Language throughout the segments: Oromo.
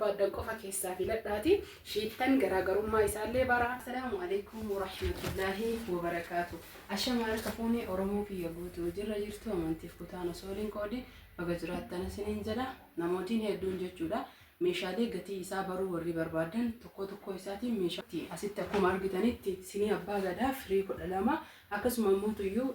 barbaaddan qofa keessaa filadhaati. Shiittan garaagarummaa isaallee bara. Assalaamu alaykum wa rahmatullahi wa barakaatu. Ashamaa kafuuni Oromoo biyya guutuu jirra jirtu amantiif kutaan osoo waliin qoodi baga jiraattan isiniin jedha. Namootiin hedduun jechuudha. Meeshaalee gatii isaa baruu warri barbaadan tokko isaatiin meeshaatii asitti akkuma argitanitti sinii abbaa gadaa firii 12 akkasuma muutuyyuu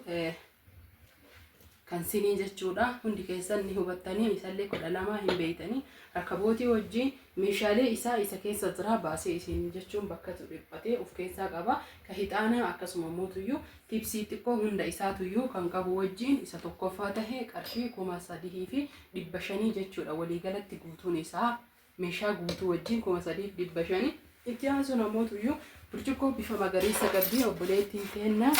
kan sinii jechuudha. Hundi keessan ni hubattanii isallee 12 hin beeytanii rakkabootii wajjin meeshaalee isaa isa keessa jira baasee isin jechuun bakka dhiphatee of keessaa qaba. Ka hixaana akkasuma muutuyyuu tipsii xiqqoo hunda isaatuyyuu kan qabu wajjin isa tokkoffaa tahee qarshii 3,500 jechuudha. Waliigalatti guutuun isaa meeshaa guutuu wajjin 3,500. Itti aansu namootuyyuu burcuqqoo bifa magariisa qabdi obboleettiin teenna.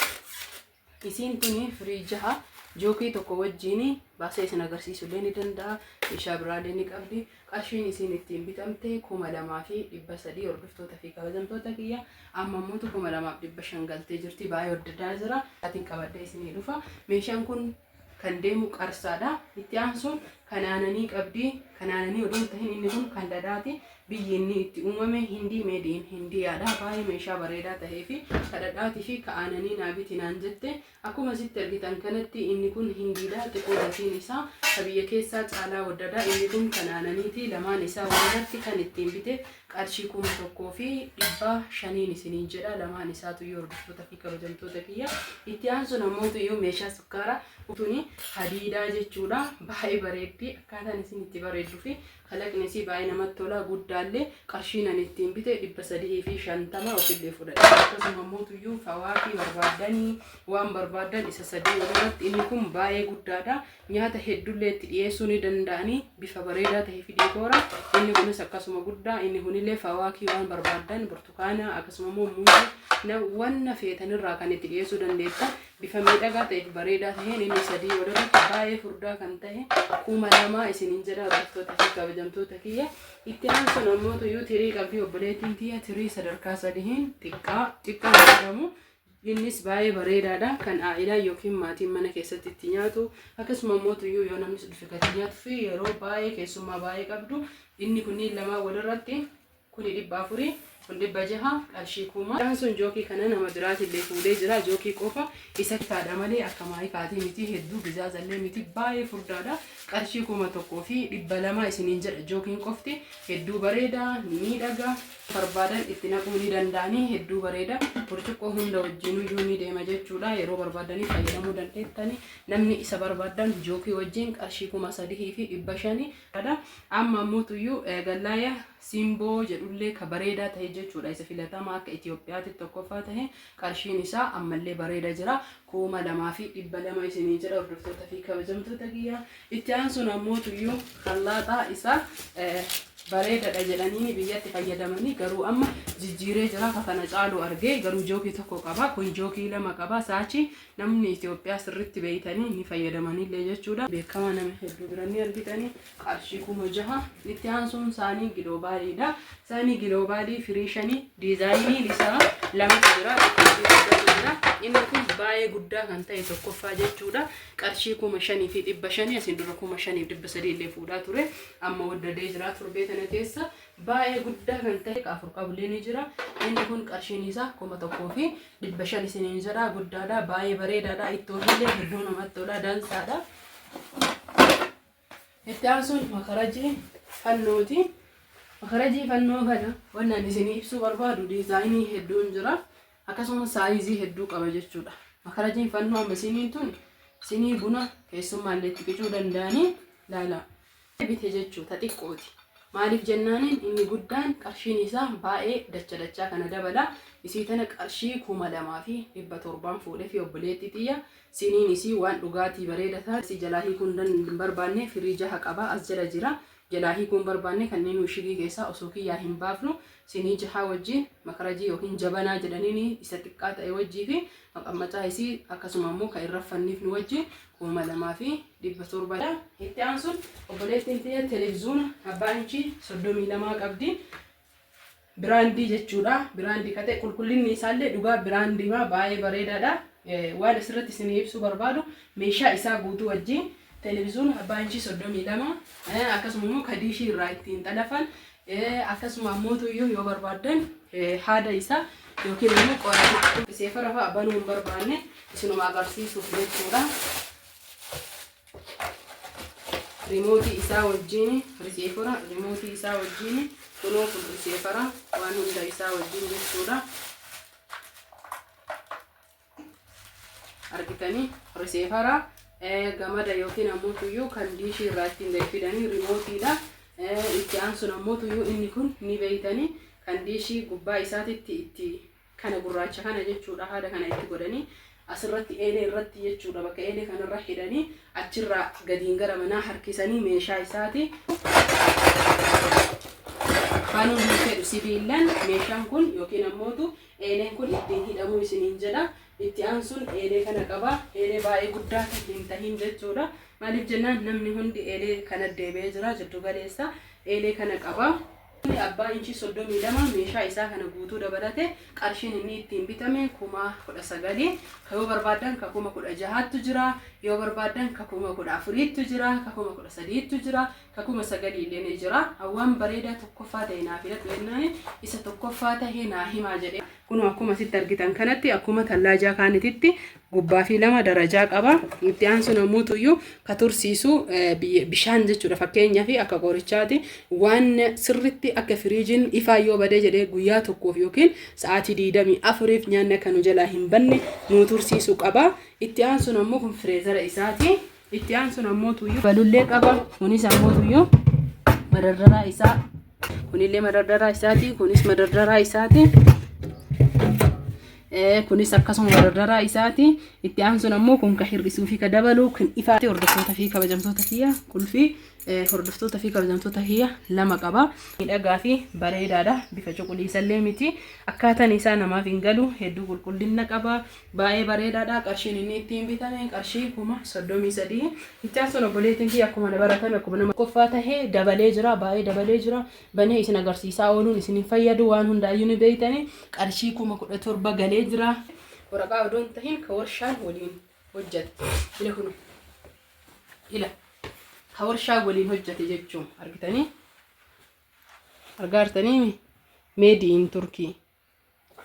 Isiin tuni firii 6 jookii tokko wajjin baasee isin agarsiisuu ni danda'a. Meeshaa biraallee ni qabdi. Qarshiin isiin ittiin bitamte 2,300 hordoftoota fi kabajamtoota kiyya. Amma immoo 2,500 galtee jirti. Baay'ee hoddadaa jira. Atiin qabadda isinii dhufa. Meeshaan kun kan deemu qarsaadha. Itti aansuun kanaananii qabdi. Kanaananii oduun tahin inni kun kan dadaati. Biyyi inni itti uumame Hindii meediin Hindiyaadha. Baay'ee meeshaa bareedaa tahee fi kadhadhaatii fi ka'aananii naabitii naan jette. Akkuma sitti argitan kanatti inni kun Hindiidha. Xiqqoo gatiin isaa biyya keessaa caalaa waddada. Inni kun kanaananiiti. Lamaan isaa walirratti kan ittiin bite qarshii 1,500 isiniin jedha. Lamaan isaatu yoo hordoftoota fi kabajamtoota kiyya. Itti aansu namoota yoo meeshaa sukkaaraa utuni hadiidaa jechuudha. Baay'ee bareeddi. Akkaataan isin itti bareeddu fi kalaqni isii baay'ee namatti tola. Guddaallee qarshiin ani ittiin bite 350 ofillee fudhadhe. Akkasuma namoota fawaakii barbaadanii waan barbaadan isa sadii walirratti. Inni kun baay'ee guddaadha. Nyaata hedduullee itti dhiyeessuu ni danda'anii bifa bareedaa tahee fi diikoora. Inni kunis akkasuma guddaa. Inni kunillee fawaakii waan barbaadan burtukaana akkasuma immoo muuzii wanna feetanirraa kan itti dhiyeessuu dandeetta. Bifa miidhagaa ta'e bareedaa taheen inni sadii walirratti baay'ee furdaa kan tahe 2,000 isiniin jedha hordoftoota fi kabajamtoota kiyya. Itti aansu namoota yoo tirii qabdi obboleettiin tiyya tirii sadarkaa sadiin xiqqaa jedhamu. Innis baay'ee bareedaadha. Kan aa'ilaa yookiin maatiin mana keessatti itti nyaatu akkasuma mootuyyuu yoo namni dhufe gati nyaatu fi yeroo baay'ee keessummaa baay'ee qabdu. Inni kunniin lama walirratti 400 kun 600 qarshii 1,000. Taansuun jookii kana nama biraatillee fuudhee jira. Jookii qofa isatti haadha malee akka maayikaatii miti hedduu bizaazallee miti baay'ee furdaadha. Qarshii 1,200 isiniin jedha. Jookiin qofti hedduu bareeda ni miidhaga. Barbaadan itti naquu ni danda'anii hedduu bareeda. Burcuqqoo hunda wajjinuyyuu ni deema jechuudha. Yeroo barbaadanii fayyadamuu dandeettanii namni isa barbaadan jookii wajjin qarshii 3,500 amma ammuutuyyuu gallaaya simboo jedhullee ka bareedaa ta'e jechuudha. Isa filatamaa akka Itoophiyaatti tokkoffaa ta'e qarshiin isaa ammallee bareeda jira. 2,200 isinii jedha hordoftoota fi kabajamtoota kiyya. Itti aansuun ammuutuyyuu kallaaxaa isaa bareedadha jedhanii biyyatti fayyadamanii garuu amma jijjiiree jira. Kana caalu argee garuu jookii tokko qaba. Kun jookii 2 qaba. Saachi namni Itoophiyaa sirriitti beeytanii ni fayyadamanillee jechuudha. Beekama nama hedduu biranii argitanii qarshii 6,000. Itti aansuun saanii giloobaaliidha. Saanii giloobaalii firii 5 diizaayinii isaa 2 jira. Inni kun baay'ee guddaa kan ta'e tokkoffaa jechuudha. Qarshii 5,500 asin dura 5,300 illee fuudhaa ture. Amma waddadee jira turbee kana keessa baay'ee guddaa kan ta'e afur qabullee ni jira. Inni kun qarshiin isaa 1,500 isiniin jedha. Guddaadha baay'ee bareedaadha. Ittootillee hedduu namatti tola. Dansaadha. Itti aansuun makarajii fannooti. Makarajii fannoo kana wannan isinii ibsuu barbaadu diizaayinii hedduun jira. Akkasuma saayizii hedduu qaba jechuudha. Makarajiin fannoo amma isiniin tun isinii buna keessummaallee itti qicuu danda'anii laala. Bite jechuudha xiqqooti. Maaliif jennaaniin inni guddaan qarshiin isaa baay'ee dachaa kana dabala. Isii tana qarshii 2,700 fuudhee fi obboleettii tiyya. Siniin isii waan dhugaatii bareedataa. Isii jalaa hiikuun hin barbaanne firii 6 qaba. As jala jira. Jalaa hiikuun barbaanne kanneen wishigii keessaa osoo kiyyaa hin baafnu. Sinii 6 wajjin makarajii yookiin jabanaa jedhaniin isa xiqqaa ta'e wajjii fi maqammacaa isii akkasuma immoo kan irra fanniifnu wajjin 2,700. Itti aansuun obboleettiin tiyya televiziyoona abbaa inchii 32 qabdi. Biraandii jechuudha. Biraandii kate qulqullinni isaallee dhugaa biraandii baay'ee bareedaadha. Waan asirratti isinii ibsuu barbaadu meeshaa isaa guutuu wajjin televiziyoona abbaa inchii 32 akkasuma immoo kadiishii irraa ittiin xalafan akkasuma ammoo yoo barbaadan haada isaa yookiin immoo qorata riseefara fa'aa banuu hin barbaanne isinuma agarsiisuuf jechuudha. Rimootii isaa wajjin riseefara rimootii isaa wajjin kunoo kun riseefara waan hunda isaa wajjin jechuudha. Argitanii riseefara gamada yookiin ammoo tuyyuu kan diishii irraa ittiin fidanii rimootiidha. Itti aansuun ammoo tuyyuu inni kun ni beeytanii kan diishii gubbaa isaatitti itti kana gurraacha kana jechuudha. Haada kana itti godhanii asirratti eelee irratti jechuudha. Bakka eelee kanarra hidhanii achirraa gadiin gara manaa harkisanii meeshaa isaati banuun hin fedhu sibiilaan meeshaan kun yookiin ammootu eeleen kun ittiin hidhamuu isiniin jedha. Itti aansuun eelee kana qaba. Eelee baay'ee guddaa hin tahin jechuudha. Maaliif jennaan namni hundi eelee kana deebee jira jiddu galeessa eelee kana qaba. Abbaa inchi 32 meeshaa isaa kana guutuu dabalate qarshiin inni ittiin bitame 19,000 yoo barbaadan ka 16,000tu jira yoo barbaadan ka 14,000tu jira ka 13,000tu jira ka 9,000 illee ni jira. Awwaan bareedaa tokkoffaa ta'e naa filadhu jennaan isa tokkoffaa ta'e naa himaa jedhe kun akkuma sitti argitan kanatti akkuma tallaajaa kaanititti gubbaa fi lama darajaa qaba. Itti aansuun ammoo tuyyuu ka tursiisu bishaan jechuudha. Fakkeenyaaf akka qorichaati waan sirritti akka firiijiin ifaa yoo badee jedhee guyyaa tokkoof yookiin sa'aatii 24f nyaanni akka nu jalaa hin banne nu tursiisu qaba. Itti aansuun ammoo kun fireezara isaati. Itti aansuun ammoo tuyyuu balullee qaba. Kunis ammoo tuyyuu madardaraa isaa kunillee madardaraa isaati. Kunis madardaraa isaati. Kunis akkasuma madardaraa isaati. Itti aansuun ammoo kun ka hir'isuu fi ka dabaluu kun ifaatti hordoftoota fi kabajamtoota kiyya qulfii hordoftoota fi kabajamtoota kiyya lama qaba. Miidhagaa fi bareedaadha. Bifa cuquliisallee miti. Akkaataan isaa namaaf hin galu. Hedduu qulqullina qaba. Baay'ee bareedaadha. Qarshiin inni ittiin bitame qarshii 33. Itti aansuun obboleettiin kiyya akkuma baratame akkuma nama qoffaa tahee dabalee jira. Baay'ee dabalee jira. Banee isin agarsiisaa ooluun isin fayyadu waan hundaayyuu ni beeytanii qarshii 17,000 galee jira. Waraqaa odoon tahin ka warshaan waliin hojjate. Ila kun ila ka warshaa waliin hojjate jechuun argitanii argaartanii meedi in Turkii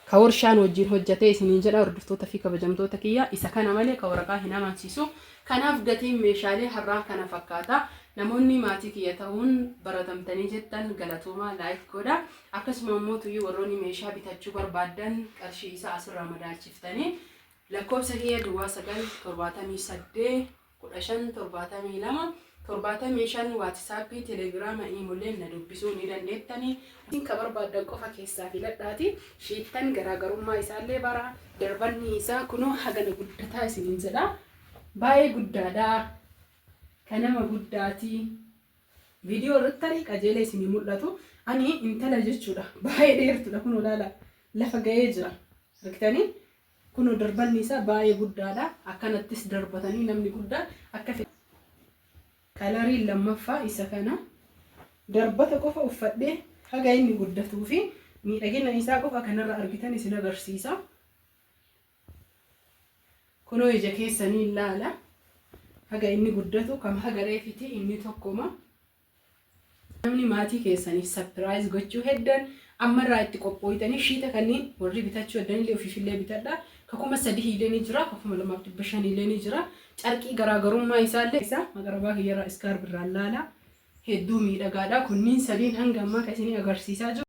ka warshaan wajjin hojjate isiniin jedha hordoftoota fi kabajamtoota kiyya. Isa kana malee ka waraqaa hin amansiisu. Kanaaf gatiin meeshaalee har'aa kana fakkaata. Namoonni maatii kiyya ta'uun baratamtanii jettan galatooma laayik godha. Akkasuma immoo tuyyuu warroonni meeshaa bitachuu barbaadan qarshii isaa asirraa madaalchiftanii lakkoofsa kiyya duwwaa 978 1572 75 waatsaappii teelegiraama iimeelii na dubbisuu ni dandeettanii. Ka barbaadan qofa keessaa filadhaati. Shiittan garaagarummaa isaallee bara darbanni isaa kunoo hagana guddataa isiniin jedha. Baay'ee guddaadha. Kanama guddaati. Viidiyoo irratti tarii qajeelee isinii mul'atu. Ani intala jechuudha. Baay'ee dheertuudha kun olaala lafa ga'ee jira. Argitanii kun darbanni isaa baay'ee guddaadha. Akkanattis darbatanii namni guddaan akka kalarii lammaffaa isa kana darbata qofa uffadhee haga inni guddatuu fi miidhagina isaa qofa kanarra argitan isin agarsiisa. Kunoo ija keessanii ilaala. Haga inni guddatu kam haga reefiti inni tokkoma. Namni maatii keessanii surprise gochuu heddan ammarraa itti qophooytanii shiita kanneen warri bitachuu heddanillee ofiifillee bitadha. Ka 3,000 illee ni jira, ka 2,500 illee ni jira. Carqii garaagarummaa isaallee isa magarabaa kiyyarraa iskaar birraan laala. Hedduu miidhagaadha. Kunniin sadiin hanga ammaa kan isinii agarsiisaa jiru.